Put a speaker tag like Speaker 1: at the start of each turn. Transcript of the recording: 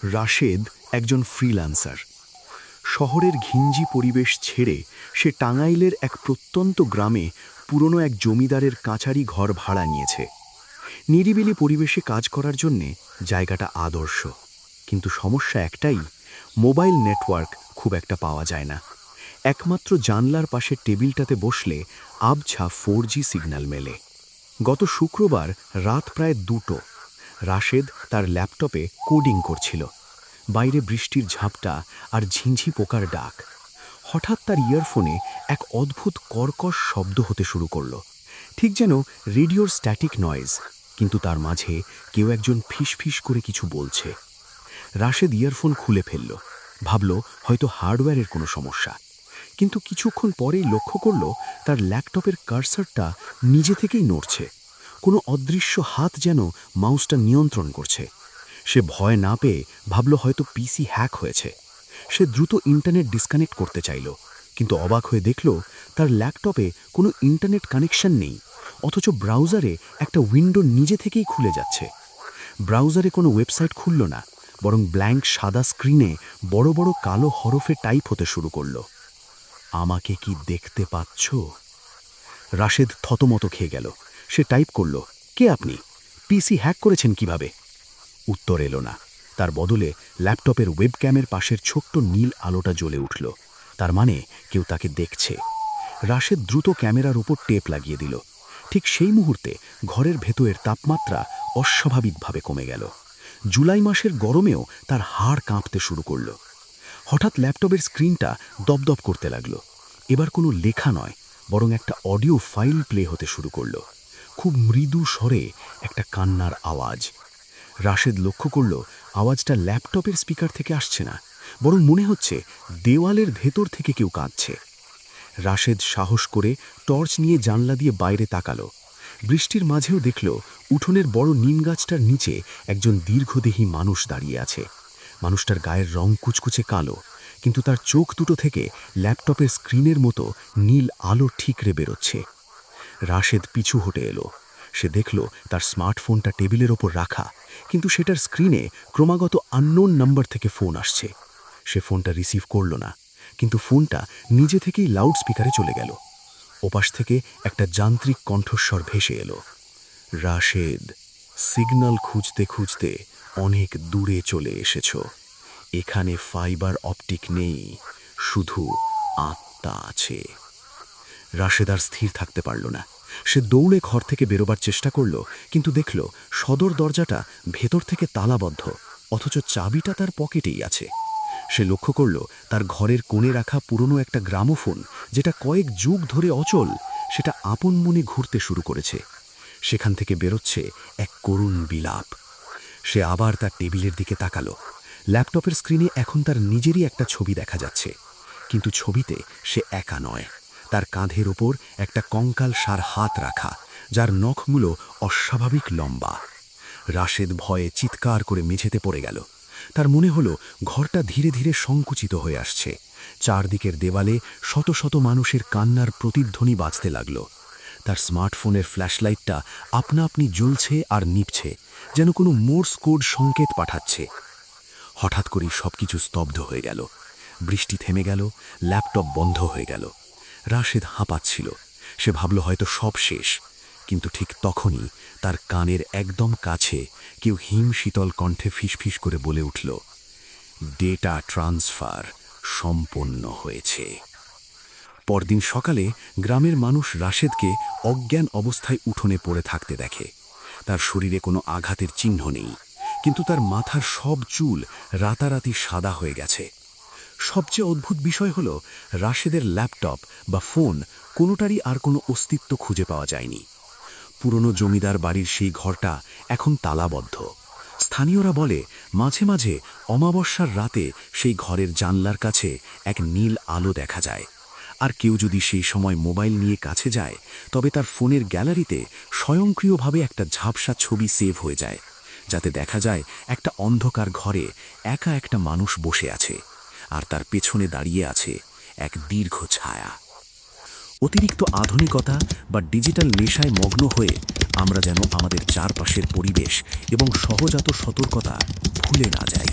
Speaker 1: রাশেদ একজন ফ্রিল্যান্সার। শহরের ঘিঞ্জি পরিবেশ ছেড়ে সে টাঙ্গাইলের এক প্রত্যন্ত গ্রামে পুরনো এক জমিদারের কাঁচারি ঘর ভাড়া নিয়েছে। নিরিবিলি পরিবেশে কাজ করার জন্যে জায়গাটা আদর্শ, কিন্তু সমস্যা একটাই, মোবাইল নেটওয়ার্ক খুব একটা পাওয়া যায় না। একমাত্র জানলার পাশের টেবিলটাতে বসলে আবছা 4G সিগন্যাল মেলে। গত শুক্রবার রাত প্রায় 2টো। রাশেদ তার ল্যাপটপে কোডিং করছিল। বাইরে বৃষ্টির ঝাপটা আর ঝিঁঝি পোকার ডাক। হঠাৎ তার ইয়ারফোনে এক অদ্ভুত কর্কশ শব্দ হতে শুরু করল, ঠিক যেন রেডিওর স্ট্যাটিক নয়েজ, কিন্তু তার মাঝে কেউ একজন ফিসফিস করে কিছু বলছে। রাশেদ ইয়ারফোন খুলে ফেলল, ভাবল হয়তো হার্ডওয়্যারের কোনো সমস্যা। কিন্তু কিছুক্ষণ পরেই লক্ষ্য করল তার ল্যাপটপের কার্সারটা নিজে থেকেই নড়ছে। কোনো অদৃশ্য হাত যেন মাউসটা নিয়ন্ত্রণ করছে। সে ভয় না পেয়ে ভাবল হয়তো পিসি হ্যাক হয়েছে। সে দ্রুত ইন্টারনেট ডিসকানেক্ট করতে চাইল, কিন্তু অবাক হয়ে দেখল তার ল্যাপটপে কোনো ইন্টারনেট কানেকশন নেই, অথচ ব্রাউজারে একটা উইন্ডো নিজে থেকেই খুলে যাচ্ছে। ব্রাউজারে কোনো ওয়েবসাইট খুলল না, বরং ব্ল্যাঙ্ক সাদা স্ক্রিনে বড় বড় কালো হরফে টাইপ হতে শুরু করল, আমাকে কি দেখতে পাচ্ছ? রাশেদ থতমত খেয়ে গেল। সে টাইপ করল, কে আপনি? পিসি হ্যাক করেছেন কিভাবে? উত্তর এলো না। তার বদলে ল্যাপটপের ওয়েবক্যামের পাশের ছোট্ট নীল আলোটা জ্বলে উঠল। তার মানে কেউ তাকে দেখছে। রাশেদ দ্রুত ক্যামেরার উপর টেপ লাগিয়ে দিল। ঠিক সেই মুহূর্তে ঘরের ভেতরের তাপমাত্রা অস্বাভাবিকভাবে কমে গেল। জুলাই মাসের গরমেও তার হাড় কাঁপতে শুরু করল। হঠাৎ ল্যাপটপের স্ক্রিনটা দপদপ করতে লাগল। এবার কোনো লেখা নয়, বরং একটা অডিও ফাইল প্লে হতে শুরু করল। খুব মৃদু স্বরে একটা কান্নার আওয়াজ। রাশেদ লক্ষ্য করল আওয়াজটা ল্যাপটপের স্পিকার থেকে আসছে না, বরং মনে হচ্ছে দেওয়ালের ভেতর থেকে কেউ কাঁদছে। রাশেদ সাহস করে টর্চ নিয়ে জানলা দিয়ে বাইরে তাকালো। বৃষ্টির মাঝেও দেখল উঠোনের বড় নিম গাছটার নিচে একজন দীর্ঘদেহী মানুষ দাঁড়িয়ে আছে। মানুষটার গায়ের রং কুচকুচে কালো, কিন্তু তার চোখ দুটো থেকে ল্যাপটপের স্ক্রিনের মতো নীল আলো ঠিকরে বেরোচ্ছে। রাশেদ পিছু হটে এলো। সে দেখল তার স্মার্টফোনটা টেবিলের ওপর রাখা, কিন্তু সেটার স্ক্রিনে ক্রমাগত আননোন নাম্বার থেকে ফোন আসছে। সে ফোনটা রিসিভ করল না, কিন্তু ফোনটা নিজে থেকেই লাউড স্পিকারে চলে গেল। ওপাশ থেকে একটা যান্ত্রিক কণ্ঠস্বর ভেসে এলো, রাশেদ, সিগন্যাল খুঁজতে খুঁজতে অনেক দূরে চলে এসেছ। এখানে ফাইবার অপটিক নেই, শুধু আত্মা আছে। রাশেদ আর স্থির থাকতে পারল না। সে দৌড়ে ঘর থেকে বেরোবার চেষ্টা করল, কিন্তু দেখল সদর দরজাটা ভেতর থেকে তালাবদ্ধ, অথচ চাবিটা তার পকেটেই আছে। সে লক্ষ্য করল তার ঘরের কোণে রাখা পুরনো একটা গ্রামোফোন, যেটা কয়েক যুগ ধরে অচল, সেটা আপন মনে ঘুরতে শুরু করেছে। সেখান থেকে বেরোচ্ছে এক করুণ বিলাপ। সে আবার তার টেবিলের দিকে তাকালো। ল্যাপটপের স্ক্রিনে এখন তার নিজেরই একটা ছবি দেখা যাচ্ছে, কিন্তু ছবিতে সে একা নয়। তার কাঁধের ওপর একটা কঙ্কালসার হাত রাখা, যার নখগুলো অস্বাভাবিক লম্বা। রাশেদ ভয়ে চিৎকার করে মেঝেতে পড়ে গেল। তার মনে হলো ঘরটা ধীরে ধীরে সংকুচিত হয়ে আসছে। চারদিকের দেওয়ালে শত শত মানুষের কান্নার প্রতিধ্বনি বাজতে লাগল। তার স্মার্টফোনের ফ্ল্যাশলাইটটা আপনা আপনি জ্বলছে আর নিভছে, যেন কোনো মোর্স কোড সংকেত পাঠাচ্ছে। হঠাৎ করেই সবকিছু স্তব্ধ হয়ে গেল। বৃষ্টি থেমে গেল, ল্যাপটপ বন্ধ হয়ে গেল। রাশেদ হাঁপাচ্ছিল। সে ভাবল হয়তো সব শেষ, কিন্তু ঠিক তখনই তার কানের একদম কাছে কেউ হিমশীতল কণ্ঠে ফিসফিস করে বলে উঠল, ডেটা ট্রান্সফার সম্পন্ন হয়েছে। পরদিন সকালে গ্রামের মানুষ রাশেদকে অজ্ঞান অবস্থায় উঠোনে পড়ে থাকতে দেখে। তার শরীরে কোনো আঘাতের চিহ্ন নেই, কিন্তু তার মাথার সব চুল রাতারাতি সাদা হয়ে গেছে। সবচেয়ে অদ্ভুত বিষয় হলো, রাশেদের ল্যাপটপ বা ফোন কোনোটারই আর কোনো অস্তিত্ব খুঁজে পাওয়া যায়নি। পুরনো জমিদার বাড়ির সেই ঘরটা এখন তালাবদ্ধ। স্থানীয়রা বলে মাঝে মাঝে অমাবস্যার রাতে সেই ঘরের জানলার কাছে এক নীল আলো দেখা যায়। আর কেউ যদি সেই সময় মোবাইল নিয়ে কাছে যায়, তবে তার ফোনের গ্যালারিতে স্বয়ংক্রিয়ভাবে একটা ঝাপসা ছবি সেভ হয়ে যায়, যাতে দেখা যায় একটা অন্ধকার ঘরে একা একটা মানুষ বসে আছে, আর তার পেছনে দাঁড়িয়ে আছে এক দীর্ঘ ছায়া। অতিরিক্ত আধুনিকতা বা ডিজিটাল নেশায় মগ্ন হয়ে আমরা যেন আমাদের চারপাশের পরিবেশ এবং সহজাত সতর্কতা ভুলে না যাই।